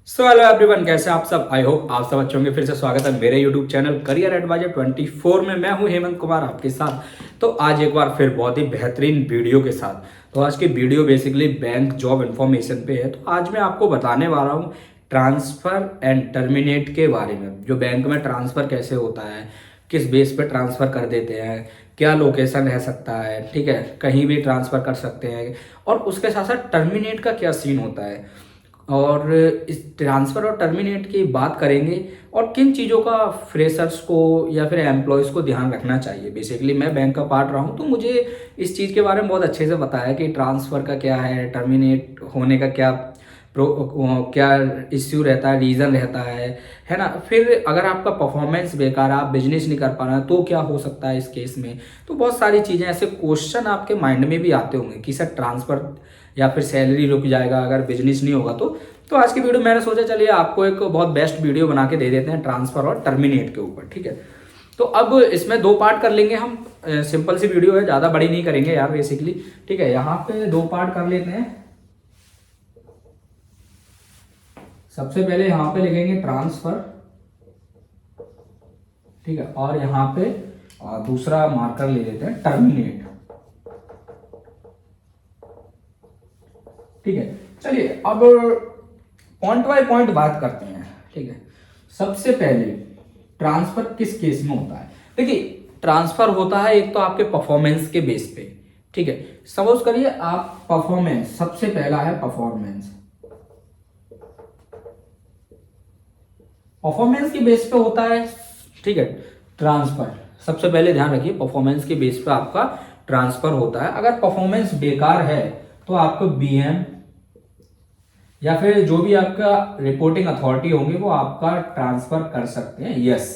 So hello everyone, कैसे आप सब। आई होप आप सब अच्छे होंगे। फिर से स्वागत है मेरे यूट्यूब चैनल करियर एडवाइजर 24 में। मैं हूं हेमंत कुमार आपके साथ। तो आज एक बार फिर बहुत ही बेहतरीन वीडियो के साथ। तो आज की video basically bank job information पे है। तो आज मैं आपको बताने वाला हूं ट्रांसफर एंड टर्मिनेट के बारे में। जो बैंक में ट्रांसफर कैसे होता है, किस बेस पे ट्रांसफर कर देते हैं, क्या लोकेशन रह सकता है, ठीक है, कहीं भी ट्रांसफर कर सकते हैं, और उसके साथ साथ टर्मिनेट का क्या सीन होता है, और इस ट्रांसफ़र और टर्मिनेट की बात करेंगे, और किन चीज़ों का फ्रेशर्स को या फिर एम्प्लॉयज़ को ध्यान रखना चाहिए। बेसिकली मैं बैंक का पार्ट रहा हूँ, तो मुझे इस चीज़ के बारे में बहुत अच्छे से पता है कि ट्रांसफ़र का क्या है, टर्मिनेट होने का क्या इश्यू रहता है, रीज़न रहता है ना। फिर अगर आपका परफॉर्मेंस बेकार है, आप बिजनेस नहीं कर पा रहे हैं, तो क्या हो सकता है इस केस में। तो बहुत सारी चीज़ें, ऐसे क्वेश्चन आपके माइंड में भी आते होंगे कि सर ट्रांसफ़र या फिर सैलरी रुक जाएगा अगर बिजनेस नहीं होगा तो आज की वीडियो मैंने सोचा चलिए आपको एक बहुत बेस्ट वीडियो बना के दे देते हैं ट्रांसफ़र और टर्मिनेट के ऊपर, ठीक है। तो अब इसमें दो पार्ट कर लेंगे हम। सिंपल सी वीडियो है, ज़्यादा बड़ी नहीं करेंगे यार बेसिकली, ठीक है। यहाँ पे दो पार्ट कर लेते हैं। सबसे पहले यहाँ पे लिखेंगे ट्रांसफ़र, ठीक है, और यहाँ पे दूसरा मार्कर ले लेते हैं टर्मिनेट, ठीक है। चलिए अब पॉइंट बाय पॉइंट बात करते हैं, ठीक है। सबसे पहले ट्रांसफर किस केस में होता है। देखिए, ट्रांसफर होता है एक तो आपके परफॉर्मेंस के बेस पे, ठीक है। सपोज करिए आप परफॉर्मेंस, सबसे पहला है परफॉर्मेंस। परफॉर्मेंस के बेस पे होता है, ठीक है, ट्रांसफर। सबसे पहले ध्यान रखिए, परफॉर्मेंस के बेस पे आपका ट्रांसफर होता है। अगर परफॉर्मेंस बेकार है तो आपको बीएम या फिर जो भी आपका रिपोर्टिंग अथॉरिटी होंगे वो आपका ट्रांसफर कर सकते हैं, यस,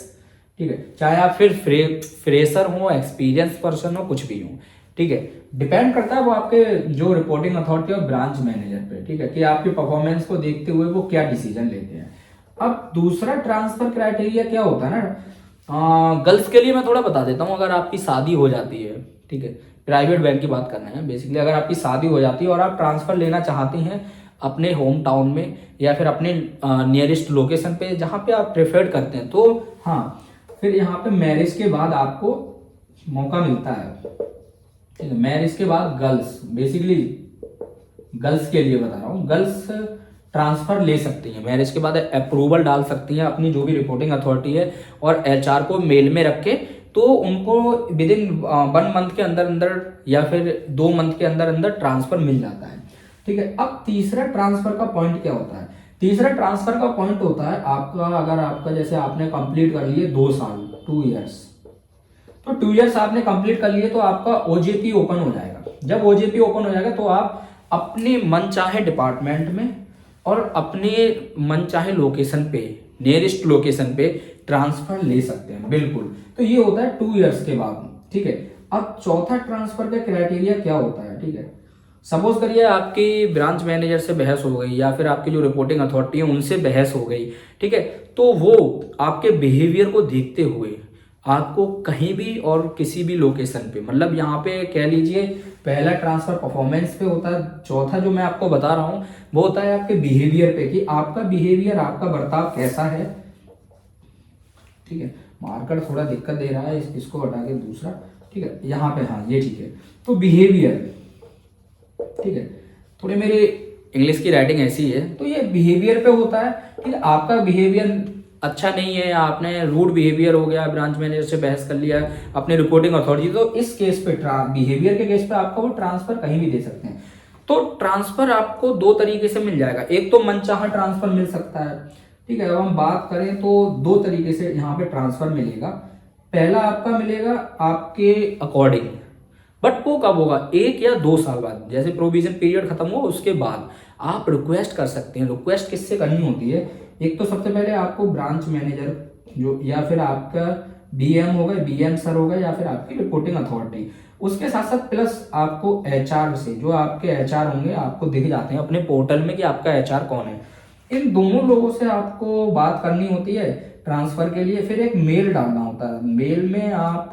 ठीक है। चाहे आप फिर फ्रेशर हो, एक्सपीरियंस पर्सन हो, कुछ भी हो, ठीक है। डिपेंड करता है वो आपके जो रिपोर्टिंग अथॉरिटी और ब्रांच मैनेजर पे, ठीक है, कि आपकी परफॉर्मेंस को देखते हुए वो क्या डिसीजन लेते हैं। अब दूसरा ट्रांसफर क्राइटेरिया क्या होता है ना, गर्ल्स के लिए मैं थोड़ा बता देता हूँ। अगर आपकी शादी हो जाती है, ठीक है, प्राइवेट बैंक की बात करना है बेसिकली, अगर आपकी शादी हो जाती है और आप ट्रांसफर लेना चाहती हैं अपने होम टाउन में या फिर अपने नियरेस्ट लोकेशन पे जहाँ पे आप प्रेफर्ड करते हैं, तो हाँ, फिर यहाँ पे मैरिज के बाद आपको मौका मिलता है, ठीक है। मैरिज के बाद गर्ल्स, बेसिकली गर्ल्स के लिए बता रहा हूँ, गर्ल्स ट्रांसफर ले सकती हैं। मैरिज के बाद अप्रूवल डाल सकती हैं अपनी जो भी रिपोर्टिंग अथॉरिटी है, और एचआर को मेल में रख के, तो उनको विद इन 1 मंथ के अंदर अंदर या फिर 2 मंथ के अंदर अंदर ट्रांसफर मिल जाता है, ठीक है। अब तीसरा ट्रांसफर का पॉइंट क्या होता है। तीसरा ट्रांसफर का पॉइंट होता है आपका, अगर आपका जैसे आपने कंप्लीट कर लिए 2 साल, 2 इयर्स, तो 2 इयर्स आपने कंप्लीट कर लिए तो आपका ओजेपी ओपन हो जाएगा। जब ओजेपी ओपन हो जाएगा तो आप अपने मन चाहे डिपार्टमेंट में और अपने मन चाहे लोकेशन पे, नियरेस्ट लोकेशन पे ट्रांसफर ले सकते हैं, बिल्कुल। तो ये होता है 2 इयर्स के बाद, ठीक है। अब चौथा ट्रांसफर का क्राइटेरिया क्या होता है, ठीक है। सपोज करिए आपकी ब्रांच मैनेजर से बहस हो गई या फिर आपकी जो रिपोर्टिंग अथॉरिटी है उनसे बहस हो गई, ठीक है, तो वो आपके बिहेवियर को देखते हुए आपको कहीं भी और किसी भी लोकेशन पे, मतलब यहाँ पे कह लीजिए पहला ट्रांसफर परफॉर्मेंस पे होता है, चौथा जो मैं आपको बता रहा हूँ वो होता है आपके बिहेवियर पे, कि आपका बिहेवियर, आपका बर्ताव कैसा है, ठीक है। मार्कर थोड़ा दिक्कत दे रहा है, इसको हटा के दूसरा, ठीक है, यहाँ पे, हाँ ये ठीक है। तो बिहेवियर, ठीक है, थोड़ी मेरी इंग्लिश की राइटिंग ऐसी है, तो ये बिहेवियर पे होता है, ठीक है। आपका बिहेवियर अच्छा नहीं है, आपने रूड बिहेवियर हो गया, ब्रांच मैनेजर से बहस कर लिया अपने रिपोर्टिंग अथॉरिटी, तो इस केस पे, बिहेवियर के केस पे आपको वो ट्रांसफर कहीं भी दे सकते हैं। तो ट्रांसफर आपको दो तरीके से मिल जाएगा। एक तो मनचाहा ट्रांसफर मिल सकता है, ठीक है। अब हम बात करें तो दो तरीके से यहाँ पे ट्रांसफर मिलेगा। पहला आपका मिलेगा आपके अकॉर्डिंग, बट वो कब होगा, 1 या 2 साल बाद, जैसे प्रोविजन पीरियड खत्म हो उसके बाद आप रिक्वेस्ट कर सकते हैं। रिक्वेस्ट किससे करनी होती है, एक तो सबसे पहले आपको ब्रांच मैनेजर जो, या फिर आपका बीएम होगा, बीएम सर होगा, या फिर आपकी रिपोर्टिंग अथॉरिटी, उसके साथ साथ प्लस आपको एचआर से, जो आपके एचआर होंगे आपको दिख जाते हैं अपने पोर्टल में कि आपका एचआर कौन है, इन दोनों लोगों से आपको बात करनी होती है। ट्रांसफर के लिए फिर एक मेल डालना होता है। मेल में आप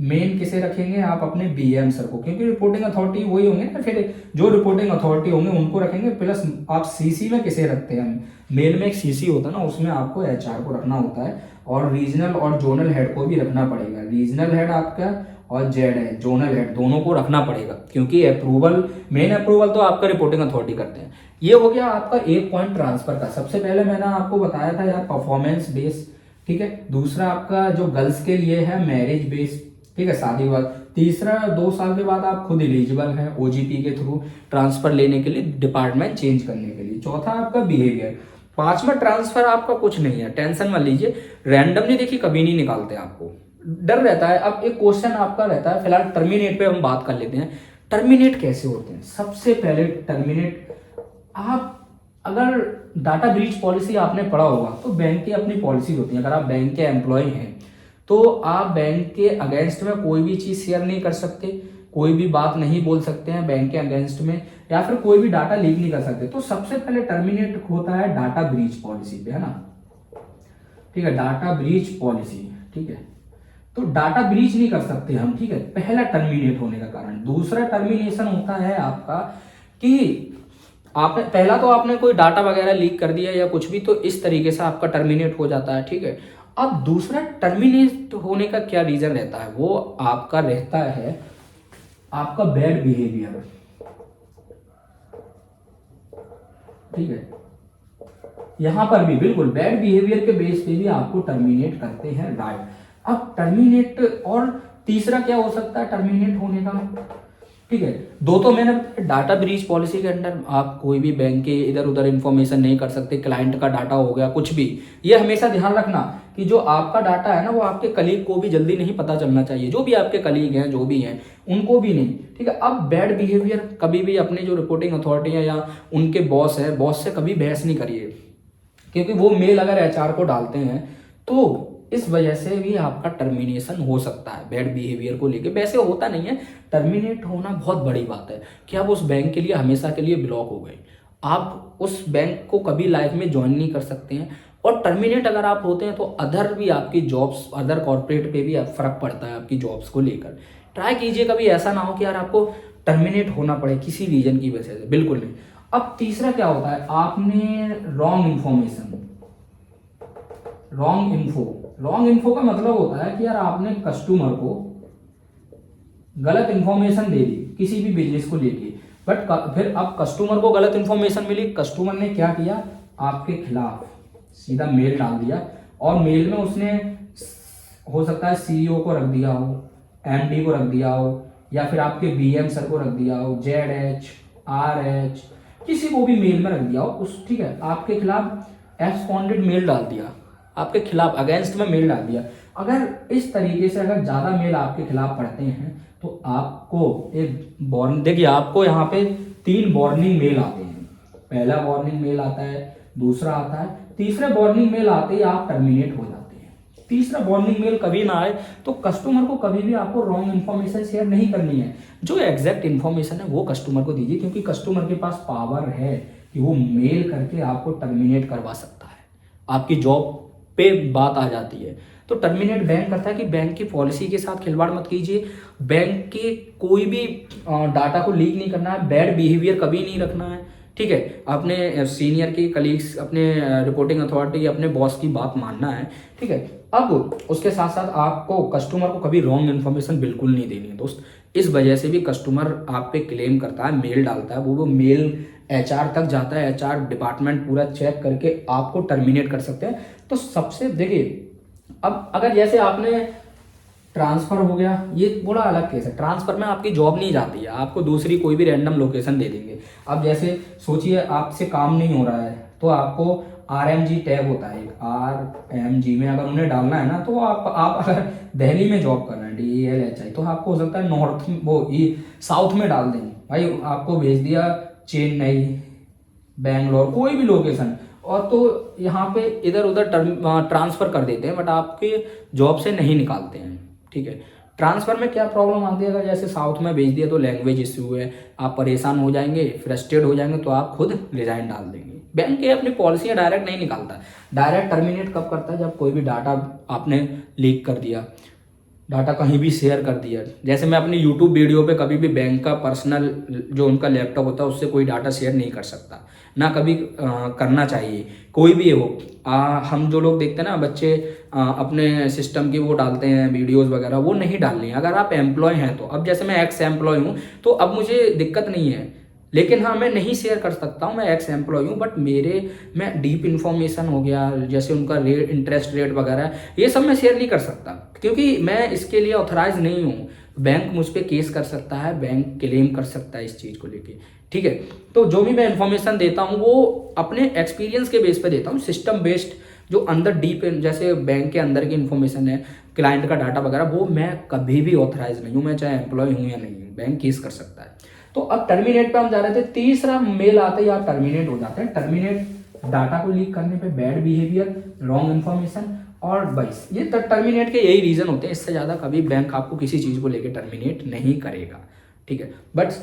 मेन किसे रखेंगे, आप अपने बीएम सर को, क्योंकि रिपोर्टिंग अथॉरिटी वही होंगे ना, फिर जो रिपोर्टिंग अथॉरिटी होंगे उनको रखेंगे। प्लस आप सीसी में किसे रखते हैं, मेल में एक सीसी होता है ना, उसमें आपको एचआर को रखना होता है, और रीजनल और जोनल हेड को भी रखना पड़ेगा। रीजनल हेड आपका और जेड है जोनल हेड, दोनों को रखना पड़ेगा, क्योंकि अप्रूवल, मेन अप्रूवल तो आपका रिपोर्टिंग अथॉरिटी करते हैं। ये हो गया आपका एक पॉइंट ट्रांसफर का। सबसे पहले मैंने आपको बताया था यार परफॉर्मेंस बेस, ठीक है। दूसरा आपका जो गर्ल्स के लिए है मैरिज बेस, ठीक है, शादी बाद। तीसरा 2 साल के बाद आप खुद एलिजिबल हैं ओजीपी के थ्रू ट्रांसफर लेने के लिए, डिपार्टमेंट चेंज करने के लिए। चौथा आपका बिहेवियर। पांचवा ट्रांसफर आपका कुछ नहीं है, टेंशन मत लीजिए, रैंडमली देखिए कभी नहीं निकालते, आपको डर रहता है। अब एक क्वेश्चन आपका रहता है, फिलहाल टर्मिनेट पे हम बात कर लेते हैं। टर्मिनेट कैसे होते हैं? सबसे पहले टर्मिनेट, आप अगर डाटा ब्रीच पॉलिसी आपने पढ़ा होगा तो बैंक की अपनी पॉलिसी होती है। अगर आप बैंक के एम्प्लॉय हैं तो आप बैंक के अगेंस्ट में कोई भी चीज शेयर नहीं कर सकते, कोई भी बात नहीं बोल सकते हैं बैंक के अगेंस्ट में, या फिर कोई भी डाटा लीक नहीं कर सकते। तो सबसे पहले टर्मिनेट होता है डाटा ब्रीच पॉलिसी पे, है ना, ठीक है, डाटा ब्रीच पॉलिसी, ठीक है। तो डाटा ब्रीच नहीं कर सकते हम, ठीक है, पहला टर्मिनेट होने का कारण। दूसरा टर्मिनेशन होता है आपका कि आपने पहला तो आपने कोई डाटा वगैरह लीक कर दिया या कुछ भी, तो इस तरीके से आपका टर्मिनेट हो जाता है, ठीक है। अब दूसरा टर्मिनेट होने का क्या रीजन रहता है, वो आपका रहता है आपका बैड बिहेवियर, ठीक है। यहां पर भी बिल्कुल बैड बिहेवियर के बेस पे भी आपको टर्मिनेट करते हैं, राइट। अब टर्मिनेट, और तीसरा क्या हो सकता है टर्मिनेट होने का, ठीक है। दो तो मैंने डाटा ब्रीच पॉलिसी के अंडर आप कोई भी बैंक के इधर उधर इंफॉर्मेशन नहीं कर सकते, क्लाइंट का डाटा हो गया कुछ भी। ये हमेशा ध्यान रखना कि जो आपका डाटा है ना वो आपके कलीग को भी जल्दी नहीं पता चलना चाहिए, जो भी आपके कलीग हैं जो भी हैं उनको भी नहीं, ठीक है। अब बैड बिहेवियर, कभी भी अपने जो रिपोर्टिंग अथॉरिटी है या उनके बॉस है, बॉस से कभी बहस नहीं करिए, क्योंकि वो मेल अगर एचआर को डालते हैं तो इस वजह से भी आपका टर्मिनेशन हो सकता है बैड बिहेवियर को लेके। वैसे होता नहीं है, टर्मिनेट होना बहुत बड़ी बात है कि आप उस बैंक के लिए हमेशा के लिए ब्लॉक हो गए, आप उस बैंक को कभी लाइफ में ज्वाइन नहीं कर सकते हैं। और टर्मिनेट अगर आप होते हैं तो अदर भी आपकी जॉब्स, अदर कॉर्पोरेट पे भी फर्क पड़ता है आपकी जॉब्स को लेकर। ट्राई कीजिए कभी ऐसा ना हो कि यार आपको टर्मिनेट होना पड़े किसी रीजन की वजह से, बिल्कुल नहीं। अब तीसरा क्या होता है, आपने रॉन्ग इंफॉर्मेशन, रॉन्ग इन्फो का मतलब होता है कि यार आपने कस्टमर को गलत इंफॉर्मेशन दे दी किसी भी बिजनेस को लेके, बट फिर अब कस्टमर को गलत इंफॉर्मेशन मिली, कस्टमर ने क्या किया, आपके खिलाफ सीधा मेल डाल दिया, और मेल में उसने हो सकता है सीईओ को रख दिया हो, एमडी को रख दिया हो, या फिर आपके बीएम सर को रख दिया हो, जेडएच आरएच किसी को भी मेल में रख दिया हो उस, ठीक है, आपके खिलाफ एब्सकॉन्डेड मेल डाल दिया, आपके खिलाफ अगेंस्ट में मेल डाल दिया। अगर इस तरीके से अगर ज्यादा मेल आपके खिलाफ पढ़ते हैं तो आपको एक वार्निंग, देखिए आपको यहाँ पे 3 वार्निंग मेल आते हैं। पहला वार्निंग मेल आता है, दूसरा आता है, तीसरा वार्निंग मेल आते ही आप टर्मिनेट हो जाते हैं। तीसरा वार्निंग मेल कभी ना आए तो कस्टमर को कभी भी आपको रॉन्ग इन्फॉर्मेशन शेयर नहीं करनी है, जो एग्जैक्ट इन्फॉर्मेशन है वो कस्टमर को दीजिए, क्योंकि कस्टमर के पास पावर है कि वो मेल करके आपको टर्मिनेट करवा सकता है, आपकी जॉब पे बात आ जाती है। तो टर्मिनेट बैंक करता है कि बैंक की पॉलिसी के साथ खिलवाड़ मत कीजिए, बैंक के कोई भी डाटा को लीक नहीं करना है, बैड बिहेवियर कभी नहीं रखना है, ठीक है। अपने सीनियर की कलीग्स, अपने रिपोर्टिंग अथॉरिटी, अपने बॉस की बात मानना है, ठीक है। अब उसके साथ साथ आपको कस्टमर को कभी रॉन्ग इन्फॉर्मेशन बिल्कुल नहीं देनी है दोस्त। इस वजह से भी कस्टमर आप पे क्लेम करता है, मेल डालता है, वो मेल एचआर तक जाता है, एचआर डिपार्टमेंट पूरा चेक करके आपको टर्मिनेट कर सकते हैं। तो सबसे देखिए, अब अगर जैसे आपने ट्रांसफर हो गया, ये बड़ा अलग केस है, ट्रांसफर में आपकी जॉब नहीं जाती है, आपको दूसरी कोई भी रैंडम लोकेशन दे देंगे। अब जैसे सोचिए आपसे काम नहीं हो रहा है तो आपको RMG टैग होता है, RMG में अगर उन्हें डालना है ना, तो आप अगर दिल्ली में जॉब कर रहे हैं DELHI, तो आपको हो सकता है नॉर्थ वो साउथ में डाल देंगे, भाई आपको भेज दिया चेन्नई, बैंगलोर, कोई भी लोकेशन, और तो यहाँ पे इधर उधर ट्रांसफर कर देते हैं, बट आपके जॉब से नहीं निकालते हैं, ठीक है। ट्रांसफर में क्या प्रॉब्लम आती है, अगर जैसे साउथ में भेज दिया तो लैंग्वेज इश्यू है, आप परेशान हो जाएंगे, फ्रस्ट्रेट हो जाएंगे, तो आप खुद रिजाइन डाल देंगे। बैंक ये अपनी पॉलिसियाँ डायरेक्ट नहीं निकालता। डायरेक्ट टर्मिनेट कब करता है? जब कोई भी डाटा आपने लीक कर दिया, डाटा कहीं भी शेयर कर दिया। जैसे मैं अपनी यूट्यूब वीडियो पे कभी भी बैंक का पर्सनल जो उनका लैपटॉप होता है उससे कोई डाटा शेयर नहीं कर सकता, ना कभी करना चाहिए, कोई भी हो। हम जो लोग देखते हैं ना बच्चे अपने सिस्टम की वो डालते हैं वीडियोस वगैरह, वो नहीं डालनी है। अगर आप एम्प्लॉय हैं तो, अब जैसे मैं एक्स एम्प्लॉय हूँ तो अब मुझे दिक्कत नहीं है, लेकिन हाँ मैं नहीं शेयर कर सकता हूँ, मैं एक्स एम्प्लॉय हूँ, बट मैं डीप इन्फॉर्मेशन हो गया जैसे उनका रेट, इंटरेस्ट रेट वगैरह, ये सब मैं शेयर नहीं कर सकता, क्योंकि मैं इसके लिए ऑथराइज नहीं हूँ। बैंक मुझ पर केस कर सकता है, बैंक क्लेम कर सकता है इस चीज़ को लेके, ठीक है। तो जो भी मैं इन्फॉर्मेशन देता हूँ वो अपने एक्सपीरियंस के बेस पे देता हूँ, सिस्टम बेस्ड जो अंदर डीप, जैसे बैंक के अंदर की इन्फॉर्मेशन है, क्लाइंट का डाटा वगैरह, वो मैं कभी भी ऑथराइज नहीं हूँ, मैं चाहे एम्प्लॉय हूँ या नहीं हूँ, बैंक केस कर सकता है। तो अब टर्मिनेट पे हम जा रहे थे, तीसरा मेल आता है या टर्मिनेट हो जाते हैं। टर्मिनेट डाटा को लीक करने पे, बैड बिहेवियर, रॉन्ग इन्फॉर्मेशन और बाइस, ये टर्मिनेट के यही रीजन होते हैं। इससे ज़्यादा कभी बैंक आपको किसी चीज़ को लेकर टर्मिनेट नहीं करेगा, ठीक है। बट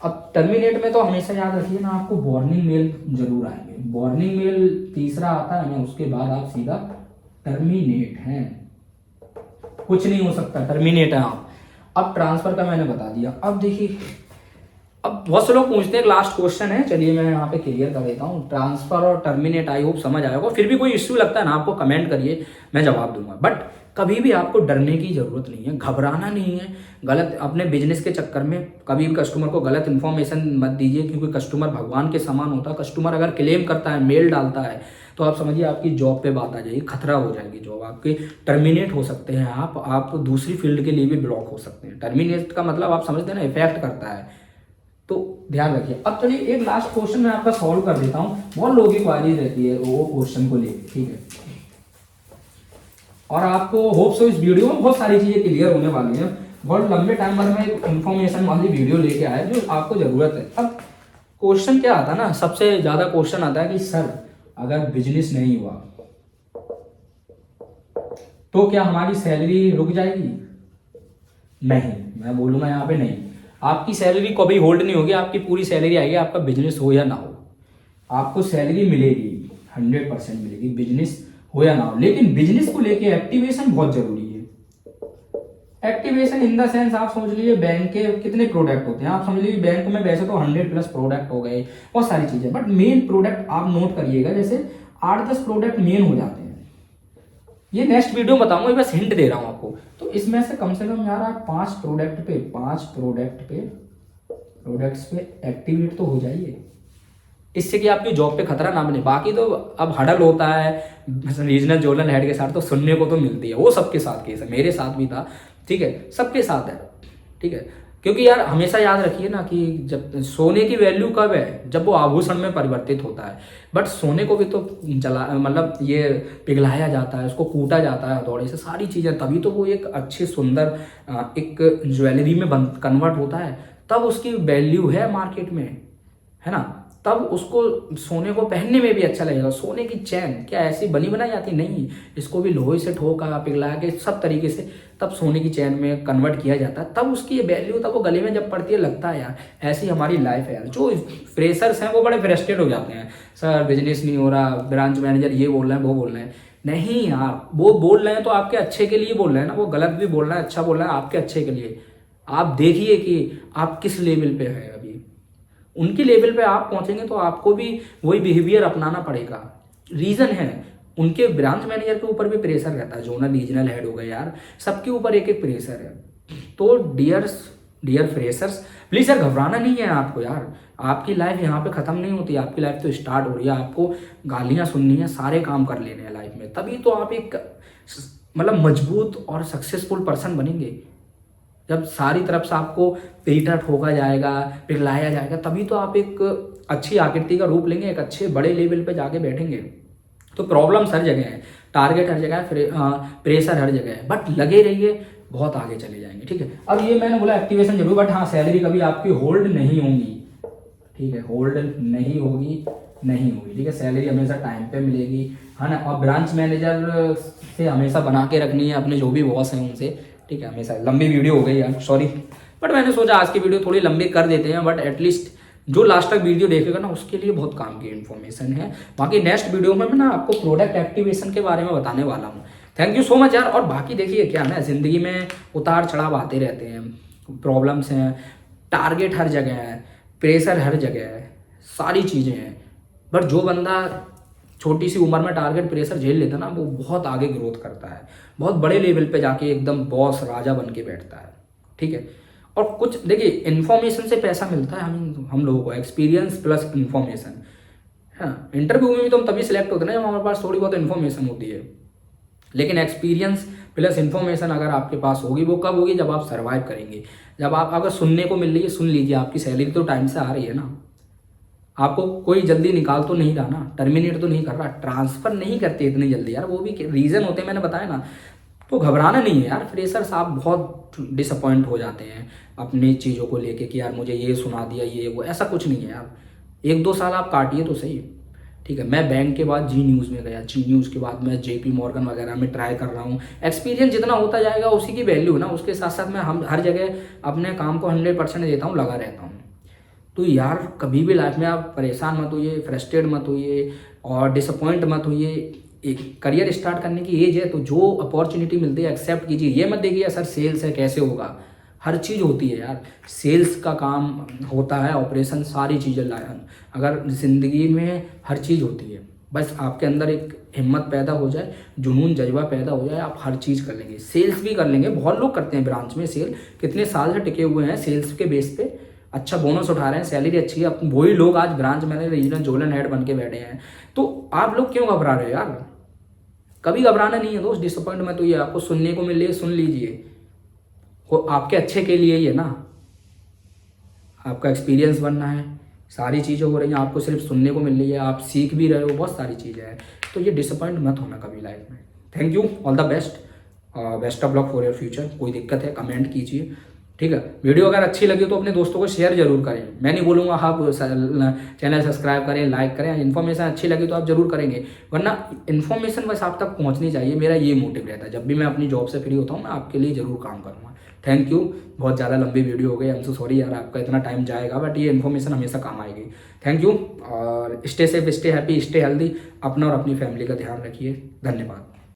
अब टर्मिनेट में तो हमेशा याद रखिए ना, आपको वार्निंग मेल जरूर आएंगे। वार्निंग मेल तीसरा आता है ना, उसके बाद आप सीधा टर्मिनेट हैं, कुछ नहीं हो सकता, टर्मिनेट है आप। अब ट्रांसफर का मैंने बता दिया। अब देखिए, अब बहुत से लोग पूछते हैं, लास्ट क्वेश्चन है, चलिए मैं यहाँ पे क्लियर कर देता हूँ। ट्रांसफर और टर्मिनेट आई होप समझ आएगा, फिर भी कोई इश्यू लगता है ना आपको कमेंट करिए, मैं जवाब दूंगा। बट कभी भी आपको डरने की जरूरत नहीं है, घबराना नहीं है। गलत अपने बिजनेस के चक्कर में कभी भी कस्टमर को गलत इन्फॉर्मेशन मत दीजिए, क्योंकि कस्टमर भगवान के समान होता है। कस्टमर अगर क्लेम करता है, मेल डालता है, तो आप समझिए आपकी जॉब पे बात आ जाएगी, खतरा हो जाएगी जॉब आपकी, टर्मिनेट हो सकते हैं आप दूसरी फील्ड के लिए भी ब्लॉक हो सकते हैं। टर्मिनेट का मतलब आप समझते हैं ना, इफेक्ट करता है, तो ध्यान रखिए। अब चलिए एक लास्ट क्वेश्चन मैं आपका सॉल्व कर देता हूँ, बहुत लोगों की क्वारीज रहती है वो क्वेश्चन को लेकर, ठीक है। और आपको होप सो इस वीडियो में बहुत सारी चीजें क्लियर होने वाली हैं। बहुत लंबे टाइम बाद में एक इन्फॉर्मेशन वाली वीडियो लेके आया जो आपको जरूरत है। अब क्वेश्चन क्या आता है ना, सबसे ज्यादा क्वेश्चन आता है कि सर अगर बिजनेस नहीं हुआ तो क्या हमारी सैलरी रुक जाएगी? नहीं, मैं बोलूंगा यहाँ पे नहीं, आपकी सैलरी कभी होल्ड नहीं होगी, आपकी पूरी सैलरी आएगी, आपका बिजनेस हो या ना हो, आपको सैलरी मिलेगी, 100% मिलेगी, बिजनेस हो या ना हो। लेकिन बिजनेस को लेके एक्टिवेशन बहुत जरूरी है। एक्टिवेशन इन द सेंस आप समझ लीजिए, बैंक के कितने प्रोडक्ट होते हैं, आप समझ लीजिए बैंक में वैसे तो 100+ प्रोडक्ट हो गए, बहुत सारी चीजें, बट मेन प्रोडक्ट आप नोट करिएगा, जैसे 8-10 प्रोडक्ट मेन हो जाते हैं। ये नेक्स्ट वीडियो में बताऊंगा, बस हिंट दे रहा हूं आपको। तो इसमें से कम यार आप 5 प्रोडक्ट्स पे एक्टिवेट तो हो जाइए, इससे कि आपकी जॉब पे खतरा ना बने। बाकी तो अब हडल होता है रीजनल जोनल हेड के साथ, तो सुनने को तो मिलती है, वो सबके साथ केस है, मेरे साथ भी था, ठीक है, सबके साथ है, ठीक है। क्योंकि यार हमेशा याद रखिए ना कि जब सोने की वैल्यू कब है, जब वो आभूषण में परिवर्तित होता है। बट सोने को भी तो मतलब ये पिघलाया जाता है, उसको कूटा जाता है हथौड़े से, सारी चीजें, तभी तो वो एक अच्छी सुंदर एक ज्वेलरी में कन्वर्ट होता है, तब उसकी वैल्यू है मार्केट में, है ना। तब उसको सोने को पहनने में भी अच्छा लगेगा। सोने की चैन क्या ऐसी बनी बनाई जाती? नहीं, इसको भी लोहे से ठोका पिघला के सब तरीके से तब सोने की चैन में कन्वर्ट किया जाता है, तब उसकी वैल्यू, तब वो गले में जब पड़ती है लगता है यार ऐसी हमारी लाइफ है यार। जो फ्रेशर्स हैं वो बड़े फ्रस्ट्रेट हो जाते हैं, सर बिजनेस नहीं हो रहा, ब्रांच मैनेजर ये बोल रहे हैं वो बोल रहे हैं। नहीं यार, वो बोल रहे हैं तो आपके अच्छे के लिए बोल रहे हैं ना, वो गलत भी बोल रहे हैं, अच्छा बोल रहे हैं, आपके अच्छे के लिए। आप देखिए कि आप किस लेवल पे है, अभी उनकी लेवल पे आप पहुंचेंगे तो आपको भी वही बिहेवियर अपनाना पड़ेगा। रीजन है, उनके ब्रांच मैनेजर के ऊपर भी प्रेशर रहता है, जोनल रीजनल हेड हो गए यार, सबके ऊपर एक एक प्रेशर है। तो डियर फ्रेशर्स, प्लीज यार घबराना नहीं है आपको यार, आपकी लाइफ यहाँ पे खत्म नहीं होती, आपकी लाइफ तो स्टार्ट हो रही है। आपको गालियां सुननी है, सारे काम कर लेने हैं लाइफ में, तभी तो आप एक मतलब मजबूत और सक्सेसफुल पर्सन बनेंगे। जब सारी तरफ से आपको पीटा ठोका जाएगा, पिघलाया जाएगा, तभी तो आप एक अच्छी आकृति का रूप लेंगे, एक अच्छे बड़े लेवल पे जाके बैठेंगे। तो प्रॉब्लम्स हर जगह है, टारगेट हर जगह है, प्रेशर हर जगह है, बट लगे रहिए, बहुत आगे चले जाएंगे, ठीक है। अब ये मैंने बोला एक्टिवेशन जरूर, बट हाँ सैलरी कभी आपकी होल्ड नहीं होगी, ठीक है, होल्ड नहीं होगी, ठीक है। सैलरी हमेशा टाइम पे मिलेगी, है ना। और ब्रांच मैनेजर से हमेशा बना के रखनी है, अपने जो भी बॉस हैं उनसे, ठीक है। हमेशा लंबी वीडियो हो गई यार, सॉरी, बट मैंने सोचा आज की वीडियो थोड़ी लंबी कर देते हैं, बट एटलीस्ट जो लास्ट तक वीडियो देखेगा ना उसके लिए बहुत काम की इन्फॉर्मेशन है। बाकी नेक्स्ट वीडियो में मैं ना आपको प्रोडक्ट एक्टिवेशन के बारे में बताने वाला हूँ। थैंक यू सो मच यार। और बाकी देखिए क्या ना, ज़िंदगी में उतार चढ़ाव आते रहते हैं, प्रॉब्लम्स हैं, टारगेट हर जगह है, प्रेशर हर जगह है, सारी चीज़ें हैं। पर जो बंदा छोटी सी उम्र में टारगेट प्रेशर झेल लेता ना, वो बहुत आगे ग्रोथ करता है, बहुत बड़े लेवल पे जाके एकदम बॉस राजा बन के बैठता है। ठीक है। और कुछ देखिए, इन्फॉर्मेशन से पैसा मिलता है हम लोगों को, एक्सपीरियंस प्लस इन्फॉर्मेशन। हाँ, इंटरव्यू में भी तो हम तभी सिलेक्ट होते हैं ना जब हमारे पास थोड़ी बहुत इन्फॉर्मेशन होती है। लेकिन एक्सपीरियंस प्लस इन्फॉर्मेशन अगर आपके पास होगी, वो कब होगी? जब आप सर्वाइव करेंगे। जब आप अगर सुनने को मिल रही है, सुन लीजिए, आपकी सैलरी तो टाइम से आ रही है ना, आपको कोई जल्दी निकाल तो नहीं रहा ना, टर्मिनेट तो नहीं कर रहा, ट्रांसफर नहीं करते इतनी जल्दी यार, वो भी रीज़न होते हैं, मैंने बताया ना। तो घबराना नहीं है यार, फ्रेशर्स आप बहुत डिसअपॉइंट हो जाते हैं अपनी चीज़ों को लेके कि यार मुझे ये सुना दिया, ये वो, ऐसा कुछ नहीं है यार। 1-2 साल आप काटिए तो सही। ठीक है। मैं बैंक के बाद जी न्यूज़ में गया, जी न्यूज़ के बाद मैं JP मॉर्गन वगैरह में ट्राई कर रहा हूँ। एक्सपीरियंस जितना होता जाएगा उसी की वैल्यू है ना, उसके साथ साथ मैं हम हर जगह अपने काम को 100% देता हूँ, लगा रहता हूँ। तो यार कभी भी लाइफ में आप परेशान मत होइए, फ्रस्ट्रेट मत होइए और डिसअपॉइंट मत होइए। एक करियर स्टार्ट करने की एज है, तो जो अपॉर्चुनिटी मिलती है एक्सेप्ट कीजिए। ये मत देखिए सर सेल्स है कैसे होगा, हर चीज़ होती है यार, सेल्स का काम होता है, ऑपरेशन, सारी चीज़ें लायन। अगर ज़िंदगी में हर चीज़ होती है, बस आपके अंदर एक हिम्मत पैदा हो जाए, जुनून जज्बा पैदा हो जाए, आप हर चीज़ कर लेंगे। सेल्स भी कर लेंगे, बहुत लोग करते हैं ब्रांच में सेल, कितने साल से टिके हुए हैं सेल्स के बेस पे, अच्छा बोनस उठा रहे हैं, सैलरी अच्छी है। अब वही लोग आज branch manager, regional zonal head बन के बैठे हैं। तो आप लोग क्यों घबरा रहे हो यार? कभी घबराना नहीं है दोस्त, डिसअपॉइंट मत होइए। आपको सुनने को मिल रही है, सुन लीजिए, वो आपके अच्छे के लिए ही है ना। आपका एक्सपीरियंस बनना है, सारी चीज़ें हो रही हैं, आपको सिर्फ सुनने को मिल रही है, आप सीख भी रहे हो, बहुत सारी चीज़ें हैं। तो ये डिसअपॉइंट मत होना कभी लाइफ में। Thank you, all the best, best of luck for your future. कोई दिक्कत है कमेंट कीजिए। ठीक है। वीडियो अगर अच्छी लगी तो अपने दोस्तों को शेयर जरूर करें। मैं नहीं बोलूँगा आप चैनल सब्सक्राइब करें, लाइक करें, इन्फॉर्मेशन अच्छी लगी तो आप जरूर करेंगे, वरना इन्फॉर्मेशन बस आप तक पहुँचनी चाहिए। मेरा ये मोटिव रहता है, जब भी मैं अपनी जॉब से फ्री होता हूँ मैं आपके लिए जरूर काम करूँगा। Thank you. बहुत ज़्यादा लंबी वीडियो हो गई, आई एम सो सॉरी यार, आपका इतना टाइम जाएगा, बट ये इन्फॉर्मेशन हमेशा काम आएगी। Thank you. और stay safe, stay happy, stay healthy. अपना और अपनी फैमिली का ध्यान रखिए। धन्यवाद।